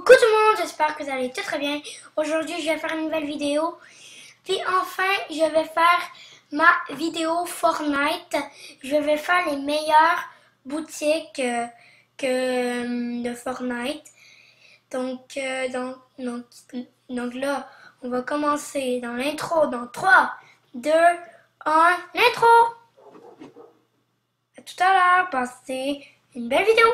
Coucou tout le monde, j'espère que vous allez très bien. Aujourd'hui, je vais faire une nouvelle vidéo. Puis enfin, je vais faire ma vidéo Fortnite. Je vais faire les meilleures boutiques de Fortnite. Donc là, on va commencer dans l'intro dans 3, 2, 1, l'intro. À tout à l'heure, passez une belle vidéo.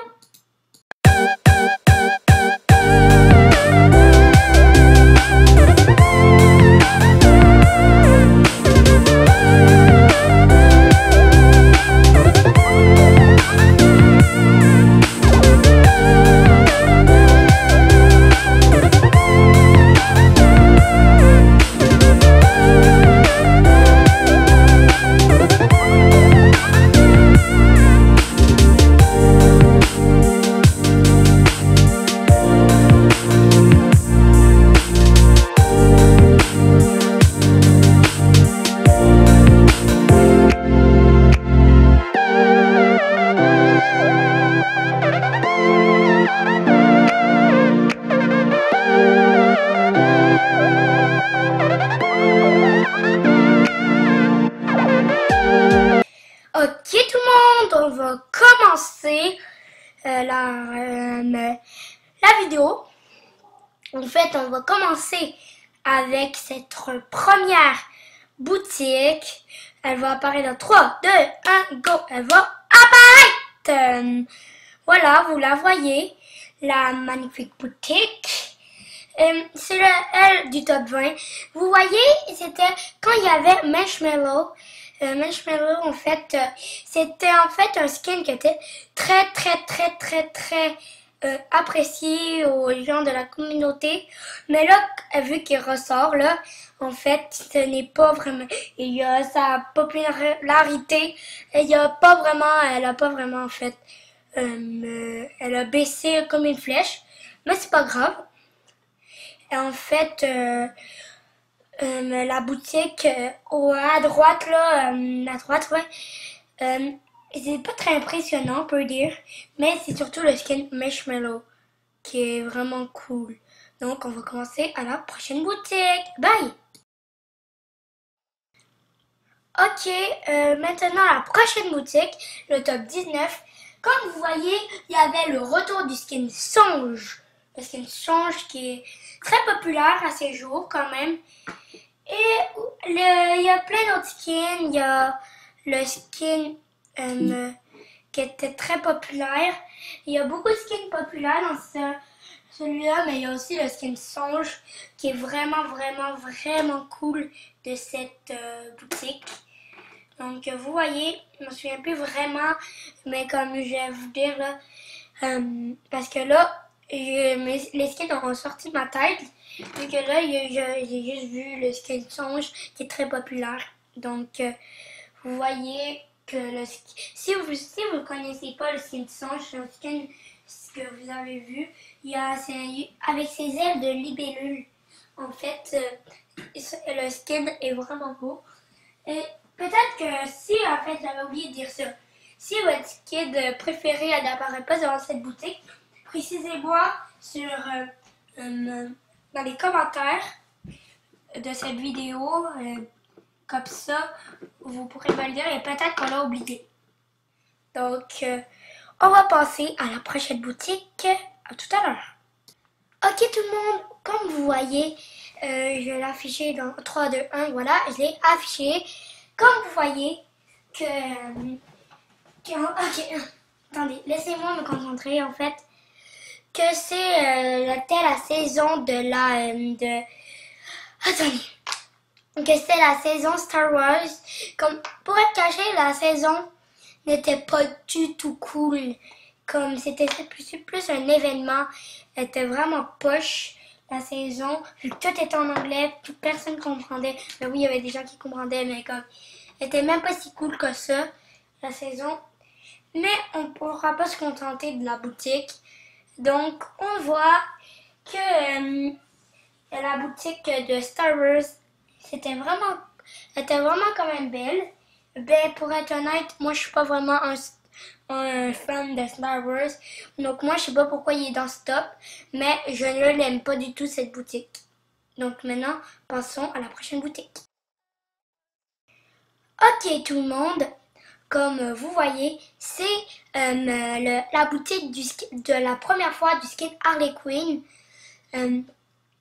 Ok tout le monde, on va commencer la vidéo. En fait, on va commencer avec cette première boutique. Elle va apparaître dans 3, 2, 1, go. Elle va apparaître. Voilà, vous la voyez, la magnifique boutique. C'est elle du top 20. Vous voyez, c'était quand il y avait Marshmallow. Marshmallow, en fait, c'était en fait un skin qui était très apprécié aux gens de la communauté. Mais là, vu qu'il ressort, là, en fait, ce n'est pas vraiment... Il y a sa popularité. Il y a pas vraiment... Elle a pas vraiment, en fait... elle a baissé comme une flèche. Mais c'est pas grave. Et en fait... la boutique à droite, là, à droite, ouais, c'est pas très impressionnant, on peut dire, mais c'est surtout le skin Marshmallow qui est vraiment cool. Donc, on va commencer à la prochaine boutique. Bye! Ok, maintenant la prochaine boutique, le top 19. Comme vous voyez, il y avait le retour du skin Songe. Le skin Songe qui est très populaire à ces jours quand même. Et il y a plein d'autres skins. Il y a le skin qui était très populaire. Il y a beaucoup de skins populaires dans celui-là, mais il y a aussi le skin Songe qui est vraiment cool de cette boutique. Donc vous voyez, je me souviens plus vraiment, mais comme je vais vous dire là, parce que là, les skins ont sorti de ma tête. Vu que là, j'ai juste vu le skin Songe qui est très populaire. Donc, vous voyez que si vous ne connaissez pas le skin Songe, c'est un skin que vous avez vu. Avec ses ailes de libellule. En fait, le skin est vraiment beau. Et peut-être que si, en fait, j'avais oublié de dire ça. Si votre skin préféré n'apparaît pas dans cette boutique, précisez-moi sur... dans les commentaires de cette vidéo, comme ça, vous pourrez me le dire et peut-être qu'on l'a oublié. Donc, on va passer à la prochaine boutique. À tout à l'heure. Ok tout le monde, comme vous voyez, je vais l'afficher dans 3, 2, 1, voilà, je l'ai affiché. Comme vous voyez ok, attendez, laissez-moi me concentrer en fait. Que c'est la saison de attendez. Que c'est la saison Star Wars. Comme pour être caché, la saison n'était pas du tout cool. Comme c'était plus un événement. Elle était vraiment poche, la saison. Vu que tout était en anglais, toute personne comprenait. Mais oui, il y avait des gens qui comprendaient, mais comme elle était même pas si cool que ça, la saison. Mais on ne pourra pas se contenter de la boutique. Donc, on voit que la boutique de Star Wars, était vraiment quand même belle. Ben, pour être honnête, moi, je suis pas vraiment un fan de Star Wars. Donc moi, je sais pas pourquoi il est dans ce top, mais je ne l'aime pas du tout cette boutique. Donc maintenant, passons à la prochaine boutique. Ok tout le monde, comme vous voyez, c'est la boutique de la première fois du skin Harley Quinn.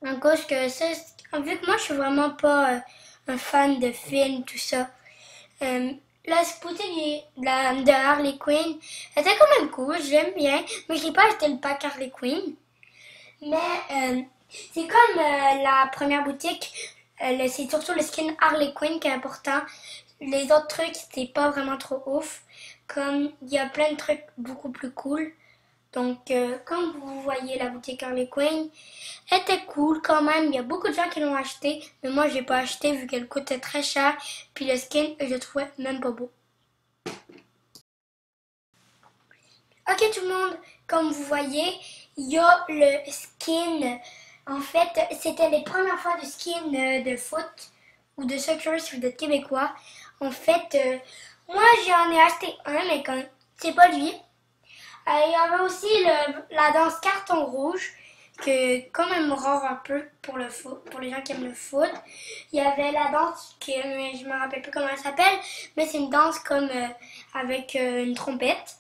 En cause que ça, vu que moi je suis vraiment pas un fan de films, tout ça. La boutique de Harley Quinn était quand même cool, j'aime bien, mais je n'ai pas acheté le pack Harley Quinn. Mais c'est comme la première boutique, c'est surtout le skin Harley Quinn qui est important. Les autres trucs, c'était pas vraiment trop ouf. Comme il y a plein de trucs beaucoup plus cool. Donc, comme vous voyez, la boutique Harley Quinn était cool quand même. Il y a beaucoup de gens qui l'ont acheté, mais moi, j'ai pas acheté vu qu'elle coûtait très cher. Puis le skin, je le trouvais même pas beau. Ok tout le monde, comme vous voyez, il y a le skin. En fait, c'était les premières fois de skin de foot ou de soccer si vous êtes québécois. En fait, moi j'en ai acheté un, mais quand c'est pas lui. Il y avait aussi la danse carton rouge, qui est quand même rare un peu pour le foot, pour les gens qui aiment le foot. Il y avait la danse, je me rappelle plus comment elle s'appelle, mais c'est une danse comme avec une trompette.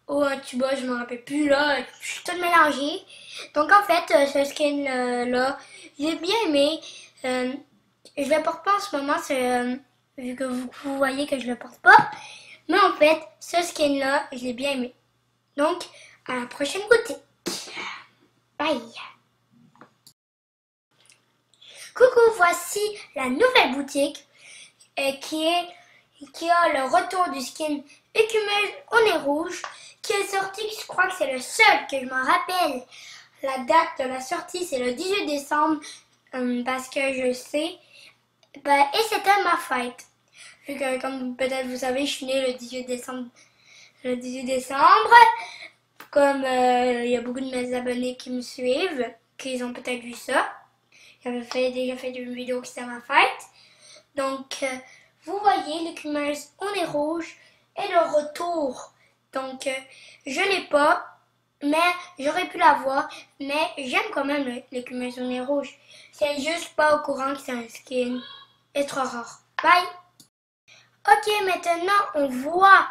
Ou un tuba, je me rappelle plus là, je suis toute mélangée. Donc en fait, ce skin là, j'ai bien aimé. Je le porte pas en ce moment, vu que vous voyez que je le porte pas. Mais en fait, ce skin là, je l'ai bien aimé. Donc, à la prochaine boutique. Bye. Coucou, voici la nouvelle boutique qui a le retour du skin écumeuse au nez rouge qui est sorti, je crois que c'est le seul que je m'en rappelle. La date de la sortie, c'est le 18 décembre parce que je sais. Et c'était ma fête. Vu que, comme peut-être vous savez, je suis née le 18 décembre. Le 18 décembre. Comme il y a beaucoup de mes abonnés qui me suivent, qu'ils ont peut-être vu ça. J'avais déjà fait une vidéo qui c'était ma fête. Donc, vous voyez, l'écumeuse au nez rouge et le retour. Donc, je l'ai pas, mais j'aurais pu l'avoir. Mais j'aime quand même l'écumeuse au nez rouge. C'est juste pas au courant que c'est un skin extra rare. Bye! Ok, maintenant on voit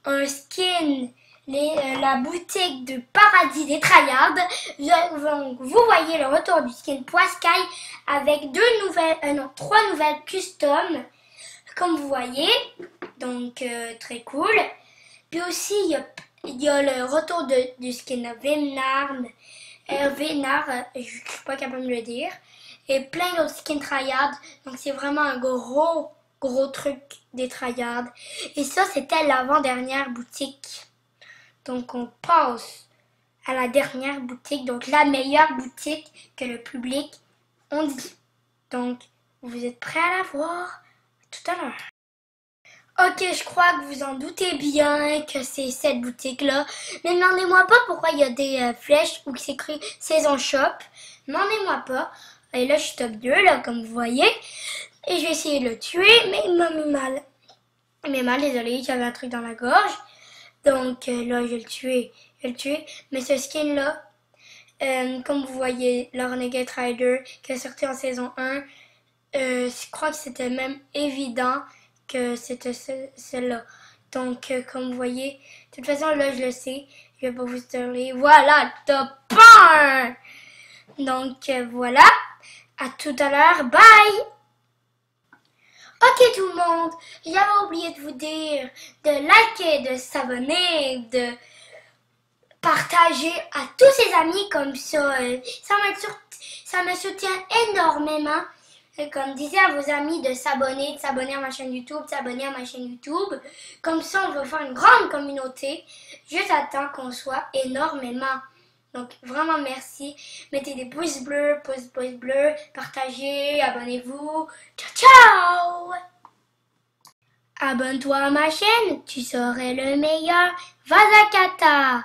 un skin, la boutique de Paradis des Tryhards. Donc, vous voyez le retour du skin Poiscaille avec trois nouvelles custom, comme vous voyez. Donc, très cool. Puis aussi, il y a le retour du skin Vénard. Vénard, je suis pas capable de le dire. Et plein d'autres skins Tryhards. Donc, c'est vraiment un gros truc des Tryhards. Et ça, c'était l'avant-dernière boutique. Donc, on passe à la dernière boutique. Donc, la meilleure boutique que le public ont dit. Donc, vous êtes prêts à la voir? Tout à l'heure. Ok, je crois que vous en doutez bien que c'est cette boutique-là. Mais demandez-moi pas pourquoi il y a des flèches ou que c'est écrit Saison Shop. Demandez-moi pas. Et là, je suis top 2, là, comme vous voyez. Et je vais essayer de le tuer, mais il m'a mis mal. Il m'a mal, désolé, j'avais un truc dans la gorge. Donc là, je vais le tuer. Mais ce skin-là, comme vous voyez, le Renegade Rider qui est sorti en saison 1, je crois que c'était même évident que c'était celle-là. Donc, comme vous voyez, de toute façon, là, je le sais. Je vais pas vous spoiler. Voilà, top 1! Donc, voilà. À tout à l'heure. Bye! Ok, tout le monde. J'avais oublié de vous dire de liker, de s'abonner, de partager à tous ses amis comme ça. Ça me soutient énormément. Et comme disait à vos amis de s'abonner à ma chaîne YouTube, Comme ça, on va faire une grande communauté. Juste attends qu'on soit énormément. Donc, vraiment merci. Mettez des pouces bleus, partagez, abonnez-vous. Ciao, ciao! Abonne-toi à ma chaîne, tu serais le meilleur. Vazakata!